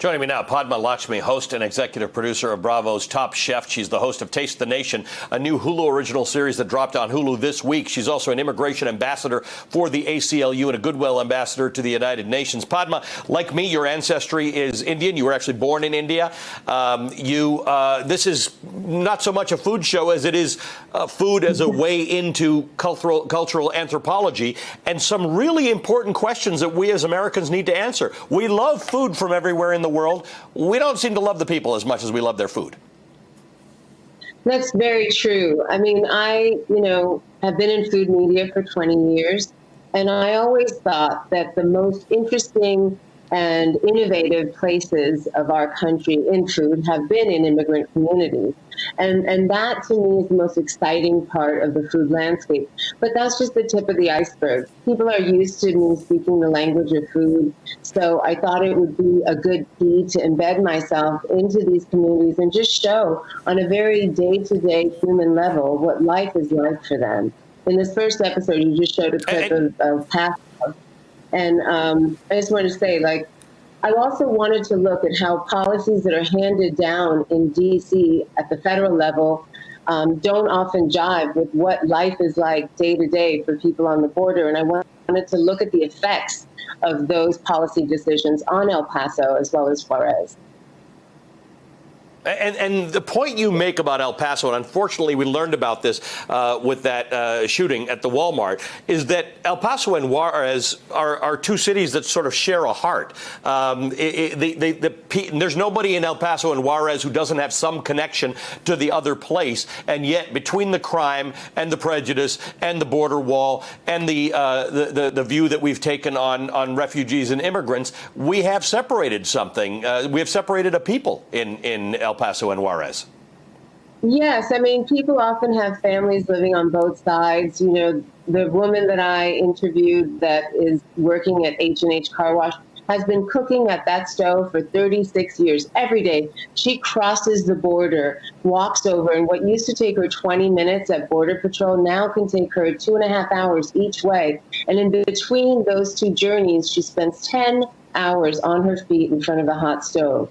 Joining me now, Padma Lakshmi, host and executive producer of Bravo's Top Chef. She's the host of Taste the Nation, a new Hulu original series that dropped on Hulu this week. She's also an immigration ambassador for the ACLU and a Goodwill ambassador to the United Nations. Padma, like me, your ancestry is Indian. You were actually born in India. This is not so much a food show as it is food as a way into cultural anthropology and some really important questions that we as Americans need to answer. We love food from everywhere in the world. We don't seem to love the people as much as we love their food. That's very true. I mean, I have been in food media for 20 years, and I always thought that the most interesting and innovative places of our country in food have been in immigrant communities. And that, to me, is the most exciting part of the food landscape. But that's just the tip of the iceberg. People are used to me speaking the language of food, so I thought it would be a good key to embed myself into these communities and just show on a very day-to-day human level what life is like for them. In this first episode, you just showed a clip of pasta. And I just wanted to say, I also wanted to look at how policies that are handed down in D.C. at the federal level don't often jive with what life is like day to day for people on the border. And I wanted to look at the effects of those policy decisions on El Paso as well as Juarez. And the point you make about El Paso, and unfortunately we learned about this with that shooting at the Walmart, is that El Paso and Juarez are two cities that sort of share a heart. There's nobody in El Paso and Juarez who doesn't have some connection to the other place, and yet between the crime and the prejudice and the border wall and the view that we've taken on refugees and immigrants, we have separated something. We have separated a people in El Paso and Juarez. Yes, I mean, people often have families living on both sides. The woman that I interviewed that is working at H&H Car Wash has been cooking at that stove for 36 years. Every day, she crosses the border, walks over, and what used to take her 20 minutes at Border Patrol now can take her 2.5 hours each way. And in between those two journeys, she spends 10 hours on her feet in front of a hot stove.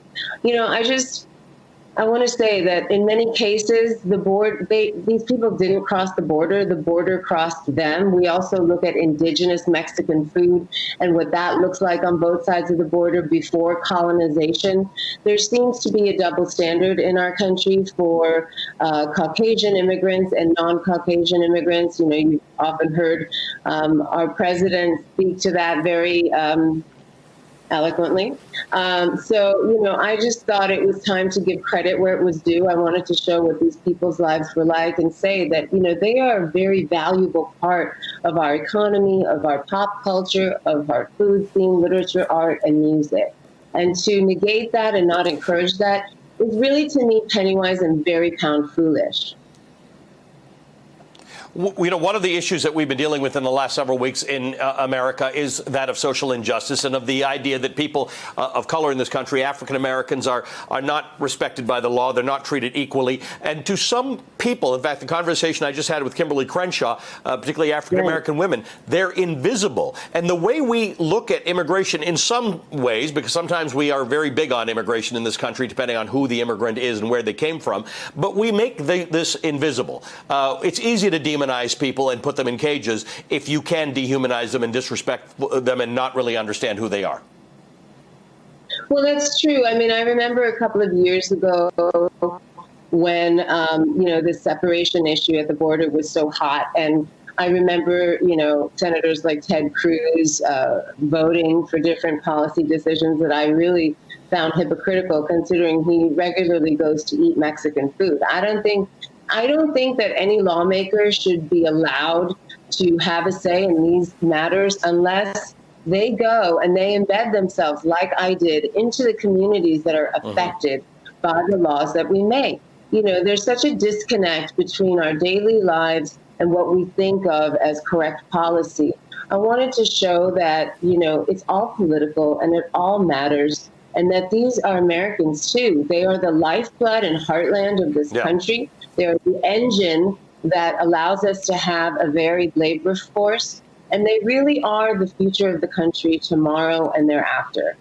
I want to say that in many cases, these people didn't cross the border crossed them. We also look at indigenous Mexican food and what that looks like on both sides of the border before colonization. There seems to be a double standard in our country for Caucasian immigrants and non-Caucasian immigrants. You've often heard our president speak to that very eloquently. I just thought it was time to give credit where it was due. I wanted to show what these people's lives were like and say that, they are a very valuable part of our economy, of our pop culture, of our food scene, literature, art, and music. And to negate that and not encourage that is really, to me, penny wise and very pound foolish. One of the issues that we've been dealing with in the last several weeks in America is that of social injustice and of the idea that people of color in this country, African Americans, are not respected by the law. They're not treated equally. And to some people, in fact, the conversation I just had with Kimberly Crenshaw, particularly African American women, they're invisible. And the way we look at immigration in some ways, because sometimes we are very big on immigration in this country, depending on who the immigrant is and where they came from, but we make this invisible. It's easy to demonize people and put them in cages if you can dehumanize them and disrespect them and not really understand who they are. Well, that's true. I mean, I remember a couple of years ago when, the separation issue at the border was so hot. And I remember, senators like Ted Cruz voting for different policy decisions that I really found hypocritical, considering he regularly goes to eat Mexican food. I don't think that any lawmaker should be allowed to have a say in these matters unless they go and they embed themselves, like I did, into the communities that are affected by the laws that we make. There's such a disconnect between our daily lives and what we think of as correct policy. I wanted to show that, it's all political and it all matters, and that these are Americans too. They are the lifeblood and heartland of this country. They're the engine that allows us to have a varied labor force, and they really are the future of the country tomorrow and thereafter.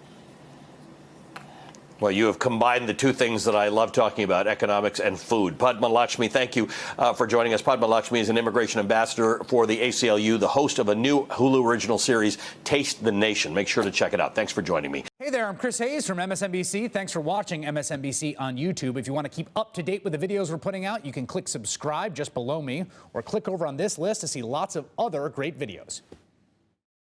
Well, you have combined the two things that I love talking about, economics and food. Padma Lakshmi, thank you for joining us. Padma Lakshmi is an immigration ambassador for the ACLU, the host of a new Hulu original series, Taste the Nation. Make sure to check it out. Thanks for joining me. Hey there, I'm Chris Hayes from MSNBC. Thanks for watching MSNBC on YouTube. If you want to keep up to date with the videos we're putting out, you can click subscribe just below me or click over on this list to see lots of other great videos.